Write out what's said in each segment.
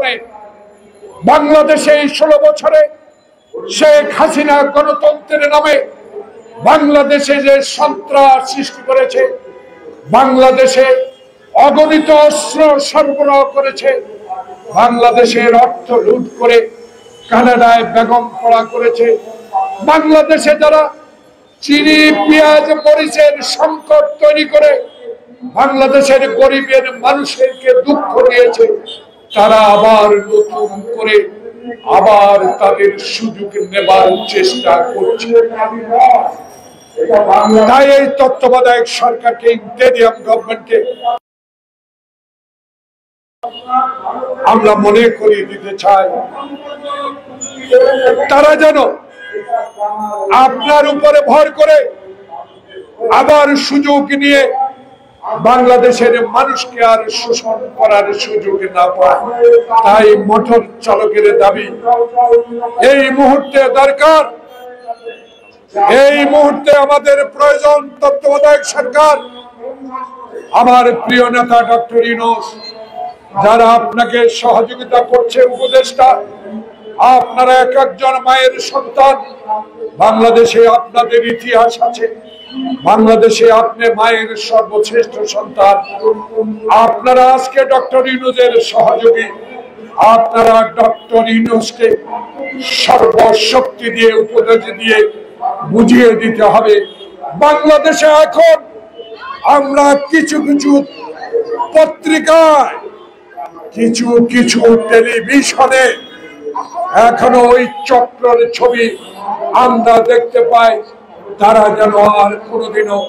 কারণে বাংলাদেশে এই 16 বছরে শেখ হাসিনা গণতন্ত্রের নামে বাংলাদেশে যে সন্ত্রাস সৃষ্টি করেছে, বাংলাদেশে অগণিত অস্ত্র সরবরাহ করেছে, বাংলাদেশের অর্থ লুট করে কানাডায় বেগম পড়া করেছে, বাংলাদেশে যারা চিনি পেঁয়াজ মরিচের সংকট তৈরি করে বাংলাদেশের গরিবের মানুষকে দুঃখ দিয়েছে, তারা আবার নতুন করে আবার তাদের সুযোগ নেবার চেষ্টা করছে। তাই এই তত্ত্বাবধায়ক সরকারকে, ইন্টেরিয়াম গভর্নমেন্টকে আমরা মনে করিয়ে দিতে চাই, তারা যেন আপনার উপরে ভর করে আবার সুযোগ নিয়ে বাংলাদেশের মানুষকে আর শোষণ করার সুযোগ না পায়। তাই মোটর চালকের দাবি এই মুহূর্তে দরকার, এই মুহূর্তে আমাদের প্রয়োজন তত্ত্বাবধায়ক সরকার। আমার প্রিয় নেতা ডক্টর ইউনূস, যারা আপনাকে সহযোগিতা করছে, উপদেষ্টা, আপনারা এক একজন মায়ের সন্তান। বাংলাদেশে আপনাদের ইতিহাস আছে, বাংলাদেশে আপনি মায়ের সর্বশ্রেষ্ঠ সন্তান। আপনারা আজকে ডক্টর ইউনূসের সহযোগী, আপনারা ডক্টর ইউনূসকে সর্বশক্তি দিয়ে, উপদেশ দিয়ে বুঝিয়ে দিতে হবে। বাংলাদেশে এখন আমরা কিছু কিছু পত্রিকায়, কিছু কিছু টেলিভিশনে এখনো ওই চক্রের ছবি আমরা দেখতে পাই। তারা যেন আর কোনোদিনও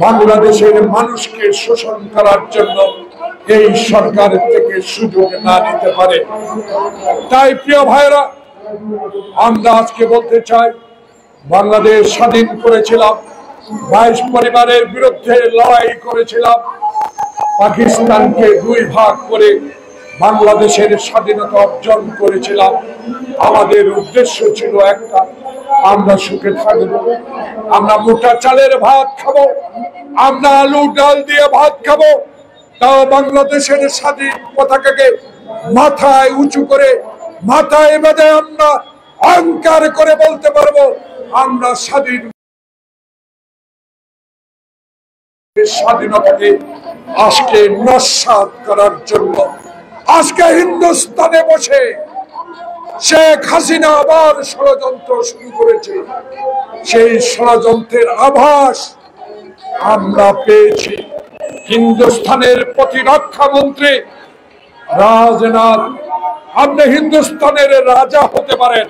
বাংলাদেশের মানুষকে শোষণ করার জন্য এই সরকারের থেকে সুযোগ না নিতে পারে। তাই প্রিয় ভাইরা, আমরা আজকে বলতে চাই, বাংলাদেশ স্বাধীন করেছিলাম, 22 পরিবারের বিরুদ্ধে লড়াই করেছিলাম, পাকিস্তানকে 2 ভাগ করে বাংলাদেশের স্বাধীনতা অর্জন করেছিলাম। আমাদের উদ্দেশ্য ছিল একটা, আমরা সুখে থাকবো, আমরা মোটা চালের ভাত খাবো, আমরা আলু ডাল দিয়ে ভাত খাবো, তাও বাংলাদেশের স্বাধীন পতাকাকে মাথায় উঁচু করে, মাথায় বেঁধে আমরা অহংকার করে বলতে পারবো আমরা স্বাধীন। স্বাধীনতাকে আজকে নস্যাৎ করার জন্য আজকে হিন্দুস্তানে বসে শেখ হাসিনা আবার ষড়যন্ত্র শুরু করেছে। সেই ষড়যন্ত্রের আভাস আমরা পেয়েছি। হিন্দুস্তানের প্রতিরক্ষা মন্ত্রী রাজনাথ, আপনি হিন্দুস্তানের রাজা হতে পারেন,